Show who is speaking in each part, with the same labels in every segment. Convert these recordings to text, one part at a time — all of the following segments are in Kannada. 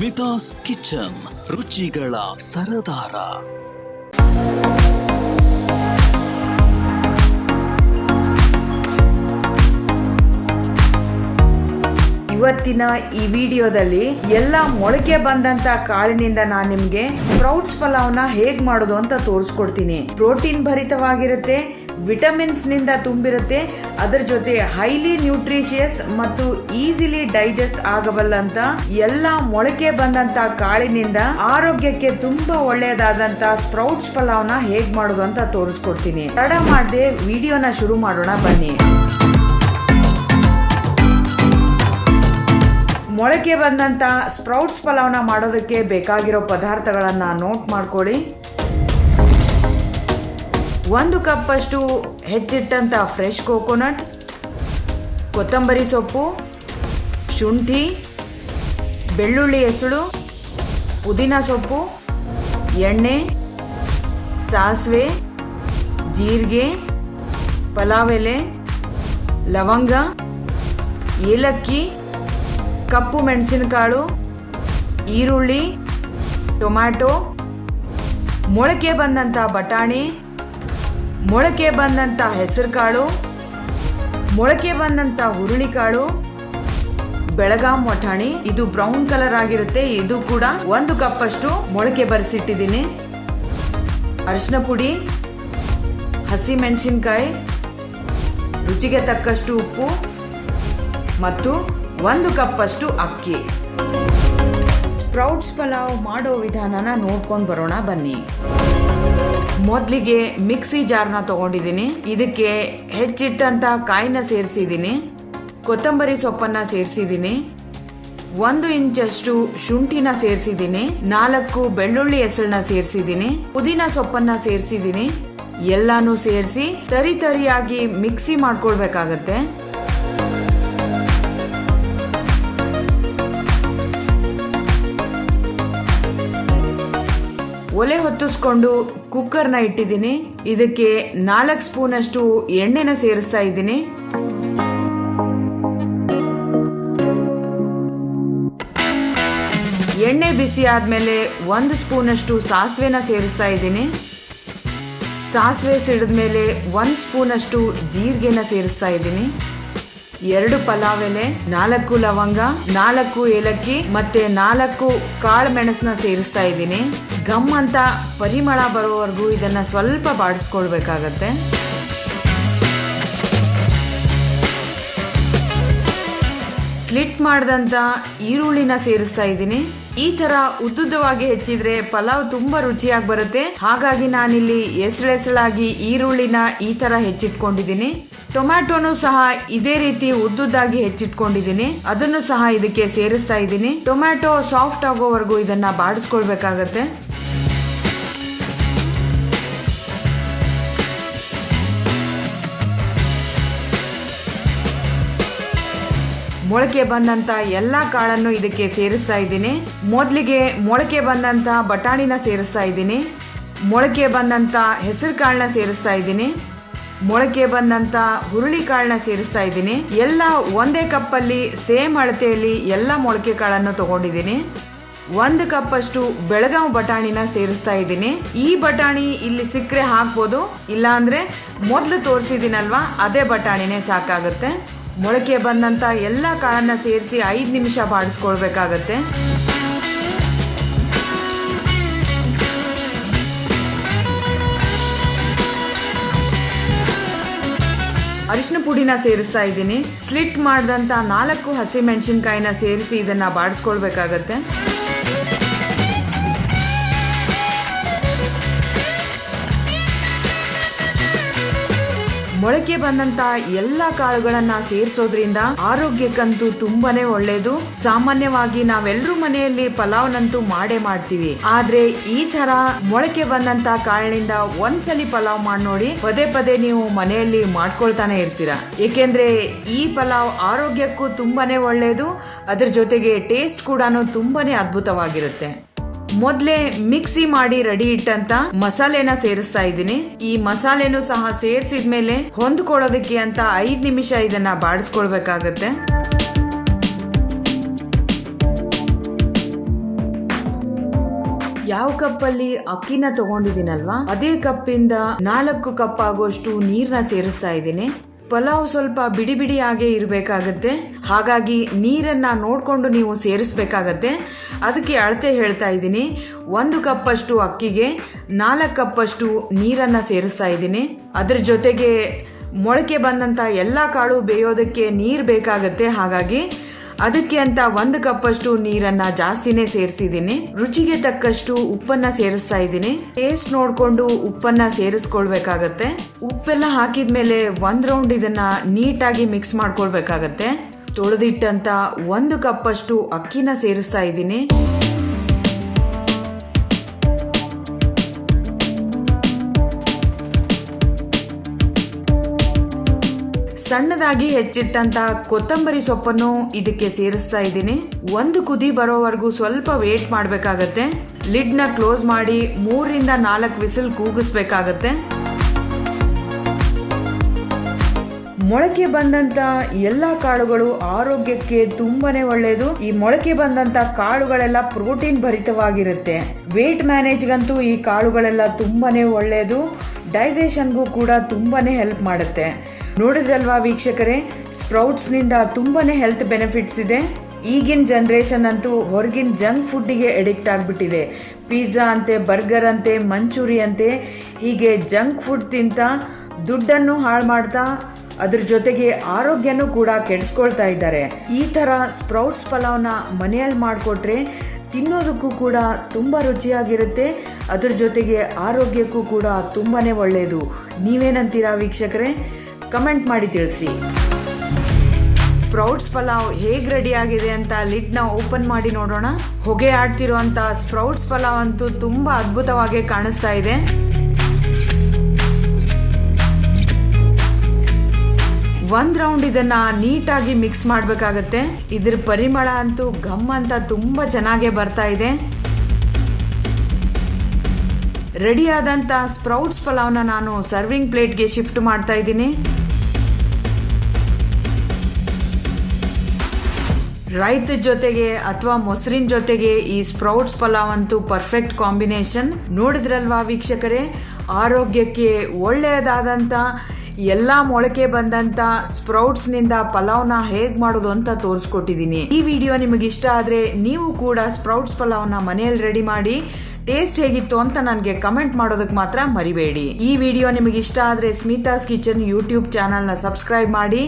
Speaker 1: ವಿನಿತಾಸ್ ಕಿಚನ್, ರುಚಿಗಳ ಸರದಾರ.
Speaker 2: ಇವತ್ತಿನ ಈ ವಿಡಿಯೋದಲ್ಲಿ ಎಲ್ಲ ಮೊಳಕೆ ಬಂದಂತ ಕಾಳಿನಿಂದ ನಾನು ನಿಮ್ಗೆ ಸ್ಪ್ರೌಟ್ಸ್ ಪಲಾವ್ನ ಹೇಗ್ ಮಾಡೋದು ಅಂತ ತೋರಿಸ್ಕೊಡ್ತೀನಿ. ಪ್ರೋಟೀನ್ ಭರಿತವಾಗಿರುತ್ತೆ, ವಿಟಮಿನ್ಸ್ ನಿಂದ ತುಂಬಿರುತ್ತೆ, ಅದರ ಜೊತೆ ಹೈಲಿ ನ್ಯೂಟ್ರಿಷಿಯಸ್ ಮತ್ತು ಈಸಿಲಿ ಡೈಜೆಸ್ಟ್ ಆಗಬಲ್ಲಂತ ಎಲ್ಲ ಮೊಳಕೆ ಬಂದಂತ ಕಾಳಿನಿಂದ ಆರೋಗ್ಯಕ್ಕೆ ತುಂಬಾ ಒಳ್ಳೆಯದಾದಂತ ಸ್ಪ್ರೌಟ್ಸ್ ಪಲಾವ್ನ ಹೇಗ್ ಮಾಡೋದು ಅಂತ ತೋರಿಸ್ಕೊಡ್ತೀನಿ. ತಡ ಮಾಡದೆ ವಿಡಿಯೋನ ಶುರು ಮಾಡೋಣ ಬನ್ನಿ. ಮೊಳಕೆ ಬಂದಂತ ಸ್ಪ್ರೌಟ್ಸ್ ಪಲಾವ್ನ ಮಾಡೋದಕ್ಕೆ ಬೇಕಾಗಿರೋ ಪದಾರ್ಥಗಳನ್ನ ನೋಟ್ ಮಾಡ್ಕೊಳ್ಳಿ. 1 ಕಪ್ ಅಷ್ಟು ಹೆಚ್ಚಿಟ್ಟಂತ ಫ್ರೆಶ್ ಕೋಕೋನಟ್, ಕೊತ್ತಂಬರಿ ಸೊಪ್ಪು, ಶುಂಠಿ, ಬೆಳ್ಳುಳ್ಳಿ ಹೆಸಳು, ಪುದೀನ ಸೊಪ್ಪು, ಎಣ್ಣೆ, ಸಾಸಿವೆ, ಜೀರಿಗೆ, ಪಲಾವ್ ಎಲೆ, ಲವಂಗ, ಏಲಕ್ಕಿ, ಕಪ್ಪು ಮೆಣಸಿನಕಾಳು, ಈರುಳ್ಳಿ, ಟೊಮ್ಯಾಟೊ, ಮೊಳಕೆ ಬಂದಂಥ ಬಟಾಣಿ, ಮೊಳಕೆ ಬಂದಂಥ ಹೆಸರುಕಾಳು, ಮೊಳಕೆ ಬಂದಂಥ ಹುರುಳಿಕಾಳು, ಬೆಳಗಾಂ ವಟಾಣಿ, ಇದು ಬ್ರೌನ್ ಕಲರ್ ಆಗಿರುತ್ತೆ. ಇದು ಕೂಡ 1 ಕಪ್ ಅಷ್ಟು ಮೊಳಕೆ ಬರೆಸಿಟ್ಟಿದ್ದೀನಿ. ಅರಿಶಿನ ಪುಡಿ, ಹಸಿ ಮೆಣಸಿನಕಾಯಿ, ರುಚಿಗೆ ತಕ್ಕಷ್ಟು ಉಪ್ಪು ಮತ್ತು 1 ಕಪ್ ಅಷ್ಟು ಅಕ್ಕಿ. ಸ್ಪ್ರೌಟ್ಸ್ ಪಲಾವ್ ಮಾಡೋ ವಿಧಾನನ ನೋಡ್ಕೊಂಡು ಬರೋಣ ಬನ್ನಿ. ಮೊದಲಿಗೆ ಮಿಕ್ಸಿ ಜಾರ್ನ ತಗೊಂಡಿದ್ದೀನಿ. ಇದಕ್ಕೆ ಹೆಚ್ಚಿಟ್ಟಂತ ಕಾಯಿನ ಸೇರಿಸಿದ್ದೀನಿ, ಕೊತ್ತಂಬರಿ ಸೊಪ್ಪನ್ನ ಸೇರಿಸಿದ್ದೀನಿ, 1 ಇಂಚಷ್ಟು ಶುಂಠಿನ ಸೇರಿಸಿದ್ದೀನಿ, 4 ಬೆಳ್ಳುಳ್ಳಿ ಹೆಸಳನ್ನ ಸೇರಿಸಿದ್ದೀನಿ, ಪುದೀನ ಸೊಪ್ಪನ್ನ ಸೇರಿಸಿದ್ದೀನಿ. ಎಲ್ಲಾನು ಸೇರಿಸಿ ತರಿಯಾಗಿ ಮಿಕ್ಸಿ ಮಾಡ್ಕೊಳ್ಬೇಕಾಗತ್ತೆ. ಒಲೆ ಹೊತ್ತಿಸ್ಕೊಂಡು ಕುಕ್ಕರ್ನ ಇಟ್ಟಿದ್ದೀನಿ. ಇದಕ್ಕೆ 4 ಸ್ಪೂನ್ ಅಷ್ಟು ಎಣ್ಣೆನ ಸೇರಿಸ್ತಾ ಇದ್ದೀನಿ. ಎಣ್ಣೆ ಬಿಸಿ ಆದ್ಮೇಲೆ 1 ಸ್ಪೂನ್ ಅಷ್ಟು ಸಾಸಿವೆನ ಸೇರಿಸ್ತಾ ಇದ್ದೀನಿ. ಸಾಸಿವೆ ಸಿಡಿದ್ಮೇಲೆ 1 ಸ್ಪೂನ್ ಅಷ್ಟು ಜೀರಿಗೆನ ಸೇರಿಸ್ತಾ ಇದ್ದೀನಿ. 2 ಪಲಾವ್ ಎಲೆ, 4 ಲವಂಗ, 4 ಏಲಕ್ಕಿ ಮತ್ತೆ 4 ಕಾಳು ಮೆಣಸನ್ನ ಸೇರಿಸ್ತಾ ಇದ್ದೀನಿ. ಗಮ್ ಅಂತ ಪರಿಮಳ ಬರೋವರೆಗೂ ಇದನ್ನ ಸ್ವಲ್ಪ ಬಾಡಿಸ್ಕೊಳ್ಬೇಕಾಗತ್ತೆ. ಸ್ಲಿಟ್ ಮಾಡಿದಂತ ಈರುಳ್ಳಿನ ಸೇರಿಸ್ತಾ ಇದ್ದೀನಿ. ಈ ತರ ಉದ್ದುದ್ದವಾಗಿ ಹೆಚ್ಚಿದ್ರೆ ಪಲಾವ್ ತುಂಬಾ ರುಚಿಯಾಗಿ ಬರುತ್ತೆ. ಹಾಗಾಗಿ ನಾನಿಲ್ಲಿ ಎಸಳೆಸಳಾಗಿ ಈರುಳ್ಳಿನ ಈ ತರ ಹೆಚ್ಚಿಟ್ಕೊಂಡಿದ್ದೀನಿ. ಟೊಮ್ಯಾಟೋನು ಸಹ ಇದೇ ರೀತಿ ಉದ್ದುದ್ದಾಗಿ ಹೆಚ್ಚಿಟ್ಕೊಂಡಿದ್ದೀನಿ. ಅದನ್ನು ಸಹ ಇದಕ್ಕೆ ಸೇರಿಸ್ತಾ ಇದ್ದೀನಿ. ಟೊಮ್ಯಾಟೊ ಸಾಫ್ಟ್ ಆಗೋವರೆಗೂ ಇದನ್ನ ಬಾಡಿಸ್ಕೊಳ್ಬೇಕಾಗತ್ತೆ. ಮೊಳಕೆ ಬಂದಂತ ಎಲ್ಲಾ ಕಾಳನ್ನು ಇದಕ್ಕೆ ಸೇರಿಸ್ತಾ ಇದ್ದೀನಿ. ಮೊದಲಿಗೆ ಮೊಳಕೆ ಬಂದಂತ ಬಟಾಣಿನ ಸೇರಿಸ್ತಾ ಇದ್ದೀನಿ, ಮೊಳಕೆ ಬಂದಂತ ಹೆಸರು ಕಾಳನ್ನ ಸೇರಿಸ್ತಾ ಇದ್ದೀನಿ, ಮೊಳಕೆ ಬಂದಂತ ಹುರುಳಿ ಕಾಳನ್ನ ಸೇರಿಸ್ತಾ ಇದ್ದೀನಿ. ಎಲ್ಲ ಒಂದೇ ಕಪ್ಪಲ್ಲಿ ಸೇಮ್ ಅಳತೆಯಲ್ಲಿ ಎಲ್ಲ ಮೊಳಕೆ ಕಾಳನ್ನು ತಗೊಂಡಿದ್ದೀನಿ. 1 ಕಪ್ ಅಷ್ಟು ಬೆಳಗಾಂ ಬಟಾಣಿನ ಸೇರಿಸ್ತಾ ಇದ್ದೀನಿ. ಈ ಬಟಾಣಿ ಇಲ್ಲಿ ಸಿಕ್ಕರೆ ಹಾಕ್ಬೋದು, ಇಲ್ಲ ಅಂದ್ರೆ ಮೊದಲು ತೋರಿಸಿದ್ದೀನಲ್ವಾ ಅದೇ ಬಟಾಣಿನೇ ಸಾಕಾಗುತ್ತೆ. ಮೊಳಕೆ ಬಂದಂತ ಎಲ್ಲ ಕಾಳನ್ನ ಸೇರಿಸಿ 5 ನಿಮಿಷ ಬಾಡಿಸ್ಕೊಳ್ಬೇಕಾಗತ್ತೆ. ಅರಿಶಿನ ಪುಡಿನ ಸೇರಿಸ್ತಾ ಇದ್ದೀನಿ. ಸ್ಲಿಟ್ ಮಾಡಿದಂತ 4 ಹಸಿ ಮೆಣಸಿನಕಾಯಿನ ಸೇರಿಸಿ ಇದನ್ನ ಬಾಡಿಸ್ಕೊಳ್ಬೇಕಾಗತ್ತೆ. ಮೊಳಕೆ ಬಂದಂತ ಎಲ್ಲ ಕಾಳುಗಳನ್ನ ಸೇರಿಸೋದ್ರಿಂದ ಆರೋಗ್ಯಕ್ಕಂತೂ ತುಂಬಾನೇ ಒಳ್ಳೇದು. ಸಾಮಾನ್ಯವಾಗಿ ನಾವೆಲ್ಲರೂ ಮನೆಯಲ್ಲಿ ಪಲಾವ್ನಂತೂ ಮಾಡೇ ಮಾಡ್ತೀವಿ, ಆದ್ರೆ ಈ ತರ ಮೊಳಕೆ ಬಂದಂತ ಕಾಳಿನಿಂದ ಒಂದ್ಸಲಿ ಪಲಾವ್ ಮಾಡಿ ನೋಡಿ, ಪದೇ ನೀವು ಮನೆಯಲ್ಲಿ ಮಾಡ್ಕೊಳ್ತಾನೆ ಇರ್ತೀರಾ. ಏಕೆಂದ್ರೆ ಈ ಪಲಾವ್ ಆರೋಗ್ಯಕ್ಕೂ ತುಂಬಾನೇ ಒಳ್ಳೇದು, ಅದ್ರ ಜೊತೆಗೆ ಟೇಸ್ಟ್ ಕೂಡ ತುಂಬಾನೇ ಅದ್ಭುತವಾಗಿರುತ್ತೆ. ಮೊದಲೇ ಮಿಕ್ಸಿ ಮಾಡಿ ರೆಡಿ ಇಟ್ಟಂತ ಮಸಾಲೆನ ಸೇರಿಸ್ತಾ ಇದ್ದೀನಿ. ಈ ಮಸಾಲೆನೂ ಸಹ ಸೇರಿಸಿದ್ಮೇಲೆ ಹೊಂದ್ಕೊಳ್ಳೋದಕ್ಕೆ ಅಂತ 5 ನಿಮಿಷ ಇದನ್ನ ಬಾಡಿಸ್ಕೊಳ್ಬೇಕಾಗತ್ತೆ. ಯಾವ ಕಪ್ಪಲ್ಲಿ ಅಕ್ಕಿನ ತಗೊಂಡಿದ್ದೀನಲ್ವಾ ಅದೇ ಕಪ್ಪಿಂದ 4 ಕಪ್ ಆಗುವಷ್ಟು ನೀರನ್ನ ಸೇರಿಸ್ತಾ ಇದ್ದೀನಿ. ಪಲಾವ್ ಸ್ವಲ್ಪ ಬಿಡಿ ಬಿಡಿಯಾಗೆ ಇರಬೇಕಾಗತ್ತೆ, ಹಾಗಾಗಿ ನೀರನ್ನ ನೋಡ್ಕೊಂಡು ನೀವು ಸೇರಿಸಬೇಕಾಗತ್ತೆ. ಅದಕ್ಕೆ ಅಳತೆ ಹೇಳ್ತಾ ಇದ್ದೀನಿ. 1 ಕಪ್ ಅಷ್ಟು ಅಕ್ಕಿಗೆ 4 ಕಪ್ ಅಷ್ಟು ನೀರನ್ನ ಸೇರಿಸ್ತಾ ಇದ್ದೀನಿ. ಅದ್ರ ಜೊತೆಗೆ ಮೊಳಕೆ ಬಂದಂತ ಎಲ್ಲಾ ಕಾಳು ಬೇಯೋದಕ್ಕೆ ನೀರು ಬೇಕಾಗತ್ತೆ, ಹಾಗಾಗಿ ಅದಕ್ಕೆ ಅಂತ 1 ಕಪ್ ಅಷ್ಟು ನೀರನ್ನ ಜಾಸ್ತಿನೇ ಸೇರಿಸಿದ್ದೀನಿ. ರುಚಿಗೆ ತಕ್ಕಷ್ಟು ಉಪ್ಪನ್ನ ಸೇರಿಸ್ತಾ ಇದ್ದೀನಿ. ಟೇಸ್ಟ್ ನೋಡ್ಕೊಂಡು ಉಪ್ಪನ್ನ ಸೇರಿಸ್ಕೊಳ್ಬೇಕಾಗತ್ತೆ. ಉಪ್ಪೆಲ್ಲ ಹಾಕಿದ್ಮೇಲೆ 1 ರೌಂಡ್ ಇದನ್ನ ನೀಟಾಗಿ ಮಿಕ್ಸ್ ಮಾಡ್ಕೊಳ್ಬೇಕಾಗತ್ತೆ. ತೊಳೆದಿಟ್ಟಂತ 1 ಕಪ್ ಅಷ್ಟು ಅಕ್ಕಿನ ಸೇರಿಸ್ತಾ ಇದ್ದೀನಿ. ಸಣ್ಣದಾಗಿ ಹೆಚ್ಚಿಟ್ಟಂತ ಕೊತ್ತಂಬರಿ ಸೊಪ್ಪನ್ನು ಇದಕ್ಕೆ ಸೇರಿಸ್ತಾ ಇದ್ದೀನಿ. 1 ಕುದಿ ಬರೋವರೆಗೂ ಸ್ವಲ್ಪ ವೇಟ್ ಮಾಡಬೇಕಾಗತ್ತೆ. ಲಿಡ್ ನ ಕ್ಲೋಸ್ ಮಾಡಿ 3 ರಿಂದ 4 ವಿಸಿಲ್ ಕೂಗಿಸ್ಬೇಕಾಗತ್ತೆ. ಮೊಳಕೆ ಬಂದಂತ ಎಲ್ಲಾ ಕಾಳುಗಳು ಆರೋಗ್ಯಕ್ಕೆ ತುಂಬಾನೇ ಒಳ್ಳೆಯದು. ಈ ಮೊಳಕೆ ಬಂದಂತ ಕಾಳುಗಳೆಲ್ಲ ಪ್ರೋಟೀನ್ ಭರಿತವಾಗಿರುತ್ತೆ. ವೇಟ್ ಮ್ಯಾನೇಜ್ಗಂತೂ ಈ ಕಾಳುಗಳೆಲ್ಲ ತುಂಬಾನೇ ಒಳ್ಳೆಯದು. ಡೈಜೆಷನ್ಗೂ ಕೂಡ ತುಂಬಾನೇ ಹೆಲ್ಪ್ ಮಾಡುತ್ತೆ. ನೋಡಿದ್ರಲ್ವಾ ವೀಕ್ಷಕರೇ, ಸ್ಪ್ರೌಟ್ಸ್ ನಿಂದ ತುಂಬಾನೇ ಹೆಲ್ತ್ ಬೆನಿಫಿಟ್ಸ್ ಇದೆ. ಈಗಿನ ಜನರೇಷನ್ ಅಂತೂ ಹೊರಗಿನ ಜಂಕ್ ಫುಡ್ಡಿಗೆ ಅಡಿಕ್ಟ್ ಆಗಿಬಿಟ್ಟಿದೆ. ಪಿಜ್ಜಾ ಅಂತೆ, ಬರ್ಗರ್ ಅಂತೆ, ಮಂಚೂರಿ ಅಂತೆ, ಹೀಗೆ ಜಂಕ್ ಫುಡ್ ತಿಂತ ದುಡ್ಡನ್ನು ಹಾಳು ಮಾಡ್ತಾ ಅದ್ರ ಜೊತೆಗೆ ಆರೋಗ್ಯನೂ ಕೂಡ ಕೆಡಿಸ್ಕೊಳ್ತಾ ಇದ್ದಾರೆ. ಈ ಥರ ಸ್ಪ್ರೌಟ್ಸ್ ಪಲಾವ್ನ ಮನೆಯಲ್ಲಿ ಮಾಡಿಕೊಟ್ರೆ ತಿನ್ನೋದಕ್ಕೂ ಕೂಡ ತುಂಬ ರುಚಿಯಾಗಿರುತ್ತೆ. ಅದ್ರ ಜೊತೆಗೆ ಆರೋಗ್ಯಕ್ಕೂ ಕೂಡ ತುಂಬಾನೇ ಒಳ್ಳೆಯದು. ನೀವೇನಂತೀರಾ ವೀಕ್ಷಕರೇ? ಕಮೆಂಟ್ ಮಾಡಿ ತಿಳಿಸಿ. ಸ್ಪ್ರೌಟ್ಸ್ ಪಲಾವ್ ಹೇಗ್ ರೆಡಿ ಆಗಿದೆ ಅಂತ ಲಿಡ್ ನ ಓಪನ್ ಮಾಡಿ ನೋಡೋಣ. ಹೊಗೆ ಆಡ್ತಿರುವಂತ ಸ್ಪ್ರೌಟ್ಸ್ ಪಲಾವ್ ಅಂತೂ ತುಂಬಾ ಅದ್ಭುತವಾಗಿ ಕಾಣಿಸ್ತಾ ಇದೆ. ಒಂದ್ ರೌಂಡ್ ಇದನ್ನ ನೀಟಾಗಿ ಮಿಕ್ಸ್ ಮಾಡಬೇಕಾಗತ್ತೆ. ಇದ್ರ ಪರಿಮಳ ಅಂತೂ ಘಮ್ ಅಂತ ತುಂಬಾ ಚೆನ್ನಾಗಿ ಬರ್ತಾ ಇದೆ. ರೆಡಿ ಆದಂತ ಸ್ಪ್ರೌಟ್ಸ್ ಪಲಾವ್ನ ನಾನು ಸರ್ವಿಂಗ್ ಪ್ಲೇಟ್ಗೆ ಶಿಫ್ಟ್ ಮಾಡ್ತಾ ಇದ್ದೀನಿ. ರೈತ ಜೊತೆಗೆ ಅಥವಾ ಮೊಸರಿನ ಜೊತೆಗೆ ಈ ಸ್ಪ್ರೌಟ್ಸ್ ಪಲಾವ್ ಅಂತೂ ಪರ್ಫೆಕ್ಟ್ ಕಾಂಬಿನೇಷನ್. ನೋಡಿದ್ರಲ್ವಾ ವೀಕ್ಷಕರೇ, ಆರೋಗ್ಯಕ್ಕೆ ಒಳ್ಳೆಯದಾದಂತ ಎಲ್ಲಾ ಮೊಳಕೆ ಬಂದಂತ ಸ್ಪ್ರೌಟ್ಸ್ ನಿಂದ ಪಲಾವ್ನ ಹೇಗ್ ಮಾಡೋದು ಅಂತ ತೋರಿಸ್ಕೊಟ್ಟಿದ್ದೀನಿ. ಈ ವಿಡಿಯೋ ನಿಮಗೆ ಇಷ್ಟ ಆದ್ರೆ ನೀವು ಕೂಡ ಸ್ಪ್ರೌಟ್ಸ್ ಪಲಾವ್ನ ಮನೆಯಲ್ಲಿ ರೆಡಿ ಮಾಡಿ ಟೇಸ್ಟ್ ಹೇಗಿತ್ತು ಅಂತ ನನಗೆ ಕಮೆಂಟ್ ಮಾಡೋದಕ್ಕೆ ಮಾತ್ರ ಮರಿಬೇಡಿ. ಈ ವಿಡಿಯೋ ನಿಮಗೆ ಇಷ್ಟ ಆದ್ರೆ ಸ್ಮಿತಾಸ್ ಕಿಚನ್ ಯೂಟ್ಯೂಬ್ ಚಾನಲ್ ನ ಸಬ್ಸ್ಕ್ರೈಬ್ ಮಾಡಿ,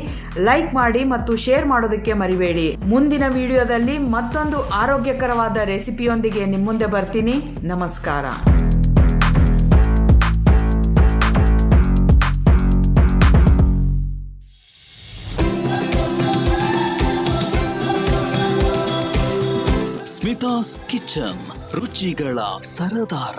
Speaker 2: ಲೈಕ್ ಮಾಡಿ ಮತ್ತು ಶೇರ್ ಮಾಡೋದಕ್ಕೆ ಮರಿಬೇಡಿ. ಮುಂದಿನ ವಿಡಿಯೋದಲ್ಲಿ ಮತ್ತೊಂದು ಆರೋಗ್ಯಕರವಾದ ರೆಸಿಪಿಯೊಂದಿಗೆ ನಿಮ್ಮ ಮುಂದೆ ಬರ್ತೀನಿ. ನಮಸ್ಕಾರ.
Speaker 1: ಸ್ಮಿತಾಸ್ ಕಿಚನ್, ರುಚಿಗಳ ಸರದಾರ.